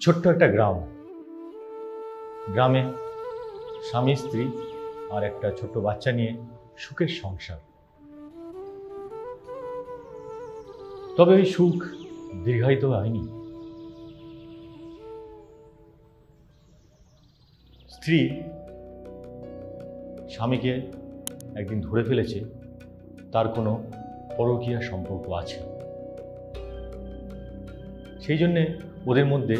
ছোট্ট একটা গ্রাম, গ্রামে স্বামী স্ত্রী আর একটা ছোট্ট বাচ্চা নিয়ে সুখের সংসার। তবে ওই সুখ দীর্ঘায়িত হয়নি। স্ত্রী স্বামীকে একদিন ধরে ফেলেছে তার কোনো পরকীয়া সম্পর্ক আছে, সেই জন্যে ওদের মধ্যে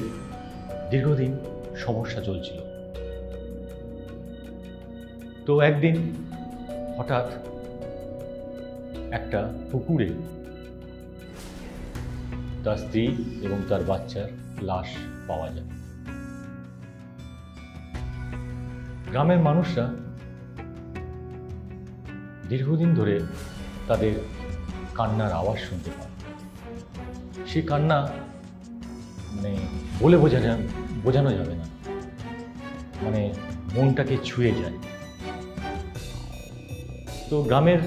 দীর্ঘদিন সমস্যা চলছিল। তো একদিন হঠাৎ একটা পুকুরে তার স্ত্রী এবং তার বাচ্চার লাশ পাওয়া যায়। গ্রামের মানুষরা দীর্ঘদিন ধরে তাদের কান্নার আওয়াজ শুনতে পায়। সেই কান্না মানে বলে বোঝানো যাবে না, মানে মনটাকে ছুঁয়ে যায়। তো গ্রামের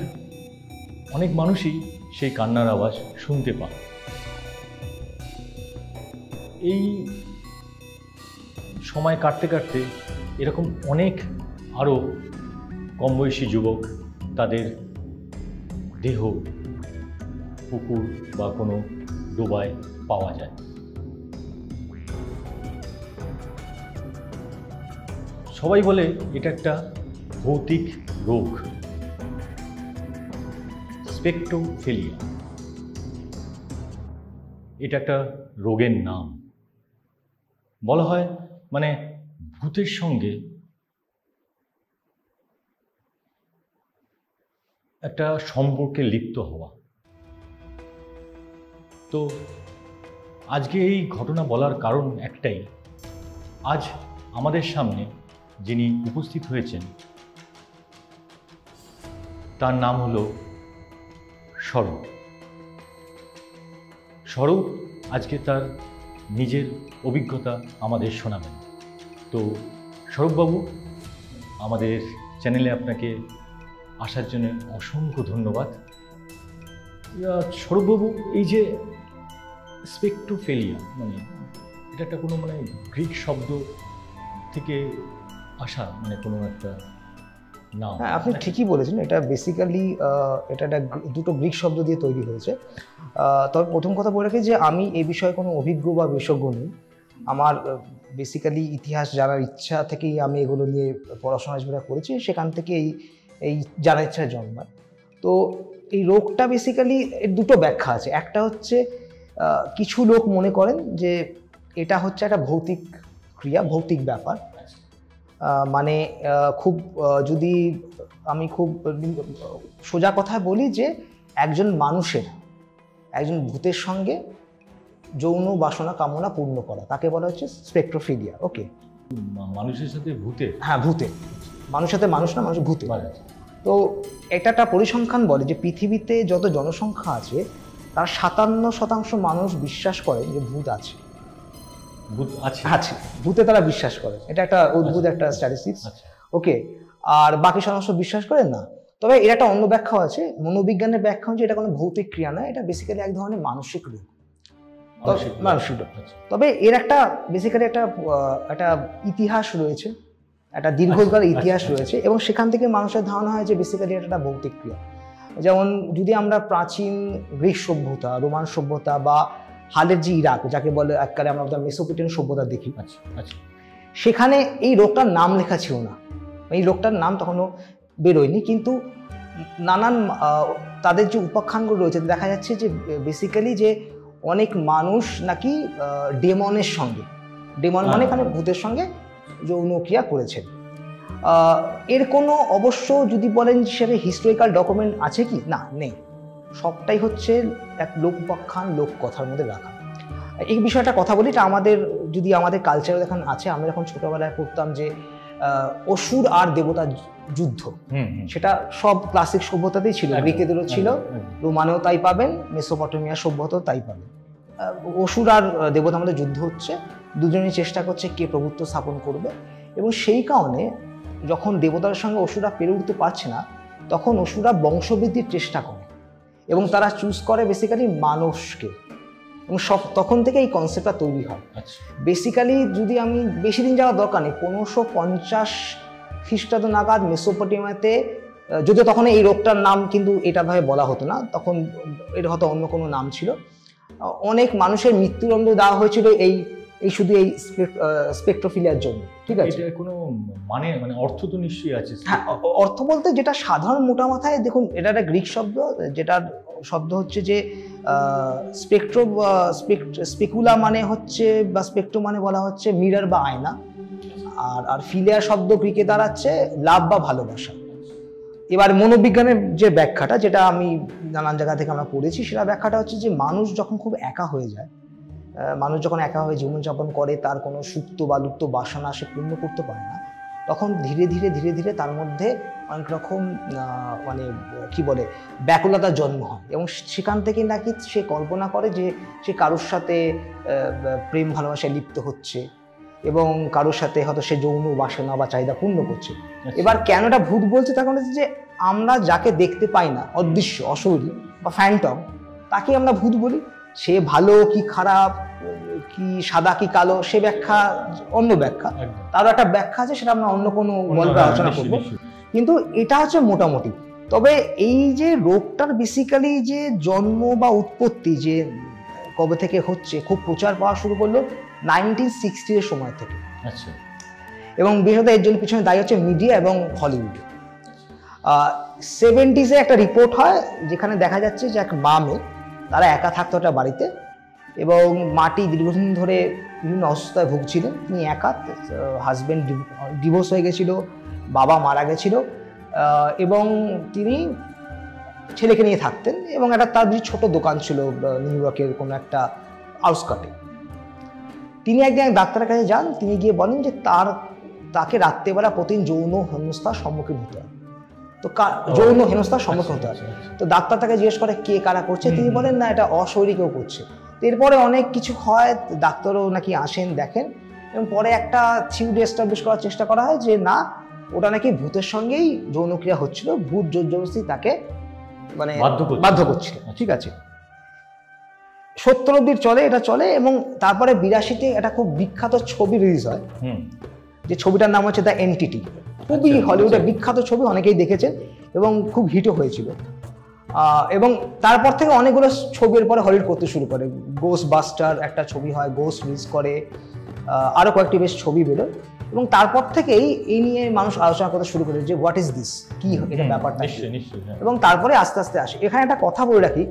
অনেক মানুষই সেই কান্নার আওয়াজ শুনতে পায়। এই সময় কাটতে কাটতে এরকম অনেক আরও কম বয়সী যুবক তাদের দেহ পুকুর বা কোনো ডোবায় পাওয়া যায়। সবাই বলে এটা একটা ভৌতিক রোগ, স্পেকট্রোফেলিয়া। এটা একটা রোগের নাম। বলা হয় মানে ভূতের সঙ্গে একটা সম্পর্কে লিপ্ত হওয়া। তো আজকে এই ঘটনা বলার কারণ একটাই, আজ আমাদের সামনে যিনি উপস্থিত হয়েছেন তার নাম হলো স্বরূপ। স্বরূপ আজকে তার নিজের অভিজ্ঞতা আমাদের শোনাবেন। তো স্বরূপবাবু, আমাদের চ্যানেলে আপনাকে আসার জন্য অসংখ্য ধন্যবাদ। স্বরূপবাবু, এই যে স্পেকট্রোফেলিয়া মানে এটা একটা কোনো মানে গ্রিক শব্দ থেকে আসা, মানে কোনো একটা নাম? হ্যাঁ, আপনি ঠিকই বলেছেন। এটা বেসিক্যালি এটা একটা দুটো গ্রিক শব্দ দিয়ে তৈরি হয়েছে। তবে প্রথম কথা বলে রাখি যে আমি এই বিষয়ে কোনো অভিজ্ঞ বা বিশেষজ্ঞ নই। আমার বেসিক্যালি ইতিহাস জানার ইচ্ছা থেকেই আমি এগুলো নিয়ে পড়াশোনা যেটা করেছি, সেখান থেকে এই জানার ইচ্ছা জন্মায়। তো এই রোগটা বেসিক্যালি এর দুটো ব্যাখ্যা আছে। একটা হচ্ছে কিছু লোক মনে করেন যে এটা হচ্ছে একটা ভৌতিক ক্রিয়া, ভৌতিক ব্যাপার। মানে খুব যদি আমি খুব সোজা কথায় বলি যে একজন ভূতের সঙ্গে যৌন বাসনা কামনা পূর্ণ করা, তাকে বলা হচ্ছে স্পেকট্রোফিলিয়া। ওকে, মানুষের সাথে ভূতে? হ্যাঁ, ভূতে। মানুষের সাথে মানুষ না, মানুষ ভূতে। তো এটা একটা পরিসংখ্যান বলে যে পৃথিবীতে যত জনসংখ্যা আছে তার 57% মানুষ বিশ্বাস করে যে ভূত আছে। ভূত আছে? আছে, ভূতে তারা বিশ্বাস করে। এটা একটা অদ্ভুত একটা স্ট্যাটিস্টিক্স। ওকে, আর বাকি সমস্ত বিশ্বাস করে না। তবে এর একটা অন্য ব্যাখ্যাও আছে। মনোবিজ্ঞানের ব্যাখ্যা হচ্ছে এটা কোনো ভৌতিক ক্রিয়া নয়, এটা বেসিক্যালি এক ধরনের মানসিক রোগ। মানসিক রোগ। তবে এর একটা বেসিক্যালি একটা ইতিহাস রয়েছে, একটা দীর্ঘকাল ইতিহাস রয়েছে, এবং সেখান থেকে মানুষের ধারণা হয় যে বেসিক্যালি এটা একটা ভৌতিক ক্রিয়া। যেমন যদি আমরা প্রাচীন গ্রিক সভ্যতা, রোমান সভ্যতা বা হালের যে ইরাক, যাকে বলে এককালে আমরা মেসোপটেমিয়ান সভ্যতা দেখি, সেখানে এই রোগটার নাম লেখা ছিল না, এই রোগটার নাম তখনও বেরোয়নি। কিন্তু নানান তাদের যে উপাখ্যানগুলো রয়েছে দেখা যাচ্ছে যে বেসিক্যালি যে অনেক মানুষ নাকি ডেমনের সঙ্গে, ডেমন মানে এখানে ভূতের সঙ্গে যৌন ক্রিয়া করেছেন। এর কোনো অবশ্য যদি বলেন সেটা হিস্টোরিক্যাল ডকুমেন্ট আছে কি, না, নেই। সবটাই হচ্ছে এক লোক উপাখ্যান, লোক কথার মধ্যে রাখা। এই বিষয়টা কথা বলি, এটা আমাদের কালচারে দেখান আছে। আমরা যখন ছোটবেলায় পড়তাম যে অসুর আর দেবতার যুদ্ধ, সেটা সব ক্লাসিক সভ্যতাতেই ছিল, গ্রিকেদেরও ছিল, রোমানেও তাই পাবেন, মেসোপটেমিয়া সভ্যতাও তাই পাবেন। অসুর আর দেবতার মধ্যে যুদ্ধ হচ্ছে, দুজনেই চেষ্টা করছে কে প্রভুত্ব স্থাপন করবে। এবং সেই কারণে যখন দেবতার সঙ্গে অসুরা পেরে উঠতে পারছে না, তখন অসুরা বংশবৃদ্ধির চেষ্টা করে এবং তারা চুজ করে বেসিক্যালি মানুষকে। এবং তখন থেকে এই কনসেপ্টটা তৈরি হয়। আচ্ছা। বেসিক্যালি যদি আমি বেশি দিন যাওয়ার দরকার নেই, 1550 খ্রিস্টাব্দ নাগাদ মেসোপটেমিয়াতে, যদিও তখন এই রোগটার নাম কিন্তু এটা ভাবে বলা হতো না, তখন এটা হয়তো অন্য কোনো নাম ছিল, অনেক মানুষের মৃত্যুদণ্ড দেওয়া হয়েছিল এই শুধু এই স্পেকট্রোফিলিয়ার জন্য। ঠিক আছে, এটা কোনো মানে অর্থ তো নিশ্চয়ই আছে। হ্যাঁ, অর্থ বলতে যেটা সাধারণ মোটা মাথায়, দেখুন এটা একটা গ্রিক শব্দ, যেটার শব্দ হচ্ছে যে স্পেকুলা মানে হচ্ছে, বা স্পেকট্রো মানে বলা হচ্ছে মিরর বা আয়না, আর ফিলিয়া শব্দ গ্রিকে দাঁড়াচ্ছে লাভ বা ভালোবাসা। এবার মনোবিজ্ঞানের যে ব্যাখ্যাটা, যেটা আমি নানান জায়গা থেকে আমরা পড়েছি, সেটা ব্যাখ্যাটা হচ্ছে যে মানুষ যখন খুব একা হয়ে যায়, মানুষ যখন একা হয়ে জীবনযাপন করে, তার কোনো সুপ্ত বা লুপ্ত বাসনা সে পূর্ণ করতে পারে না, তখন ধীরে ধীরে ধীরে ধীরে তার মধ্যে অনেক রকম মানে কি বলে ব্যাকুলতার জন্ম হয়, এবং সেখান থেকে নাকি সে কল্পনা করে যে সে কারোর সাথে প্রেম ভালোবাসায় লিপ্ত হচ্ছে, এবং কারোর সাথে হয়তো সে যৌন বাসনা বা চাহিদা পূর্ণ করছে। এবার কেন এটা ভূত বলছে, তার কারণ হচ্ছে যে আমরা যাকে দেখতে পাই না, অদৃশ্য, অশরীরী বা ফ্যান্টম, তাকে আমরা ভূত বলি। সে ভালো কি খারাপ, কি সাদা কি কালো, সে ব্যাখ্যা অন্য ব্যাখ্যা, তারও একটা ব্যাখ্যা আছে, সেটা আমরা অন্য কোনো গল্পে আলোচনা করবো। কিন্তু এটা হচ্ছে মোটামুটি। তবে এই যে রোগটার বেসিক্যালি যে জন্ম বা উৎপত্তি যে কবে থেকে হচ্ছে, খুব প্রচার পাওয়া শুরু করলো 1960 এর সময় থেকে। আচ্ছা। এবং বিশেষত এর জন্য পিছনে দায়ী হচ্ছে মিডিয়া এবং হলিউড। 70s একটা রিপোর্ট হয়, যেখানে দেখা যাচ্ছে যে এক মা মেয়ে, তারা একা থাকতো একটা বাড়িতে, এবং মাটি দীর্ঘদিন ধরে বিভিন্ন অসুস্থতায় ভুগছিলেন। তিনি একা, হাজব্যান্ড ডিভোর্স হয়ে গেছিল, বাবা মারা গেছিল, এবং তিনি ছেলেকে নিয়ে থাকতেন, এবং একটা তার যে ছোট দোকান ছিল নিউ ইয়র্কের কোনো একটা আউটস্কার্টে। তিনি একদিন এক ডাক্তারের কাছে যান, তিনি গিয়ে বলেন যে তাকে রাত্রেবেলা প্রতিদিন যৌন হেনস্থার সম্মুখীন হতে হয়। তো যৌন হেনস্থার সম্মুখীন হতে হয়। তো ডাক্তার তাকে জিজ্ঞেস করে কে কারা করছে, তিনি বলেন না, এটা অশরীরী কেউ করছে। এরপরে অনেক কিছু হয়, ডাক্তারও নাকি আসেন, দেখেন, এবং পরে একটা থিওরি এস্টাবলিশ করার চেষ্টা করা হয় যে না, ওটা নাকি ভূতের সঙ্গেই যৌনক্রিয়া হচ্ছিল, ভূত জোর জবরদস্তি তাকে মানে বাধ্য করছিল। ঠিক আছে, 70 অব্দি চলে, এটা চলে, এবং তারপরে 82-তে একটা খুব বিখ্যাত ছবি রিলিজ হয়, যে ছবিটার নাম হচ্ছে দ্য এন্টিটি। খুবই হলিউডের বিখ্যাত ছবি, অনেকেই দেখেছেন, এবং খুব হিটও হয়েছিল। এবং তারপর থেকে অনেকগুলো ছবির পরে হলিউড করতে শুরু করে। গোস্ট বাস্টার একটা ছবি হয়, গোস্ট রিলিজ করে, আরও কয়েকটি বেশ ছবি বেরোয়, এবং তারপর থেকেই এই নিয়ে মানুষ আলোচনা করতে শুরু করে যে হোয়াট ইজ দিস, কি এটা ব্যাপারটা। এবং তারপরে আস্তে আস্তে আসে। এখানে একটা কথা বলে রাখি,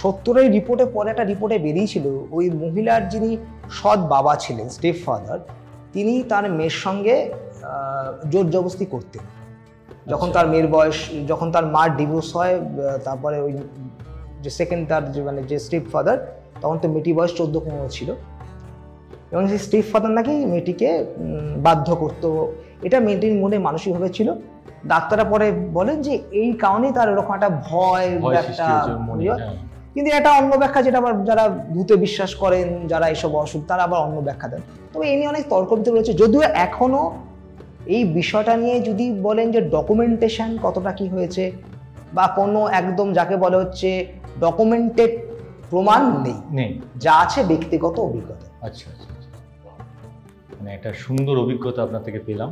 70-এর রিপোর্টে পরে একটা রিপোর্টে বেরিয়েছিল, ওই মহিলার যিনি সৎ বাবা ছিলেন, স্টেপ ফাদার, তিনি তার মেয়ের সঙ্গে জোর জবরদস্তি করতেন। যখন তার মেয়ের বয়স, যখন তার মার ডিভোর্স হয়, তারপরে ওই যে সেকেন্ড তার মানে যে স্টেপ ফাদার, তখন তো মেয়েটির বয়স 14-15 ছিল, এবং সেই স্টেপ ফাদার নাকি মেয়েটিকে বাধ্য করতো। এটা মেয়েটির মনে মানসিকভাবে ছিল। ডাক্তাররা পরে বলেন যে এই কারণেই তার এরকম একটা ভয় একটা, কিন্তু এটা অন্য ব্যাখ্যা, যেটা আবার যারা ভূতে বিশ্বাস করেন, যারা এসব অসুখ, তারা আবার অন্য ব্যাখ্যা দেন। তবে এই নিয়ে অনেক তর্ক বিতর্ক রয়েছে, যদিও এখনো এই বিষয়টা নিয়ে যদি বলেন যে ডকুমেন্টেশন কতটা কি হয়েছে, বা কোনো একদম যাকে বলে হচ্ছে ডকুমেন্টেড প্রমাণ নেই, যা আছে ব্যক্তিগত অভিজ্ঞতা। আচ্ছা আচ্ছা, মানে একটা সুন্দর অভিজ্ঞতা আপনার থেকে পেলাম।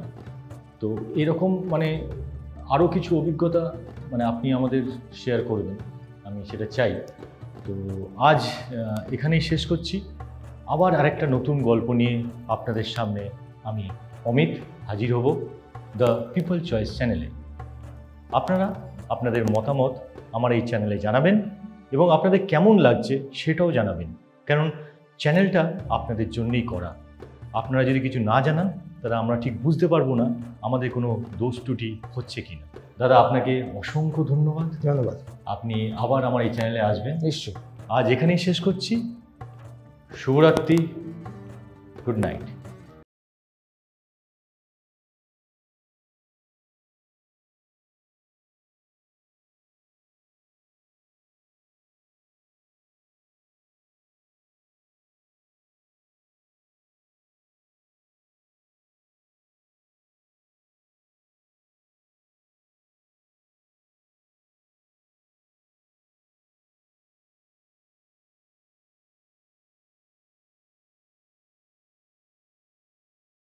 তো এরকম মানে আরও কিছু অভিজ্ঞতা মানে আপনি আমাদের শেয়ার করবেন, আমি সেটা চাই। তো আজ এখানেই শেষ করছি। আবার আরেকটা নতুন গল্প নিয়ে আপনাদের সামনে আমি অমিত হাজির হব দ্য পিপল চয়েস চ্যানেলে। আপনারা আপনাদের মতামত আমার এই চ্যানেলে জানাবেন, এবং আপনাদের কেমন লাগছে সেটাও জানাবেন, কারণ চ্যানেলটা আপনাদের জন্যই করা। আপনারা যদি কিছু না জানান, তাহলে আমরা ঠিক বুঝতে পারবো না আমাদের কোনো দোষ ত্রুটি হচ্ছে কিনা। দাদা, আপনাকে অসংখ্য ধন্যবাদ। আপনি আবার আমার এই চ্যানেলে আসবেন নিশ্চয়ই। আজ এখানেই শেষ করছি। শুভরাত্রি, গুড নাইট।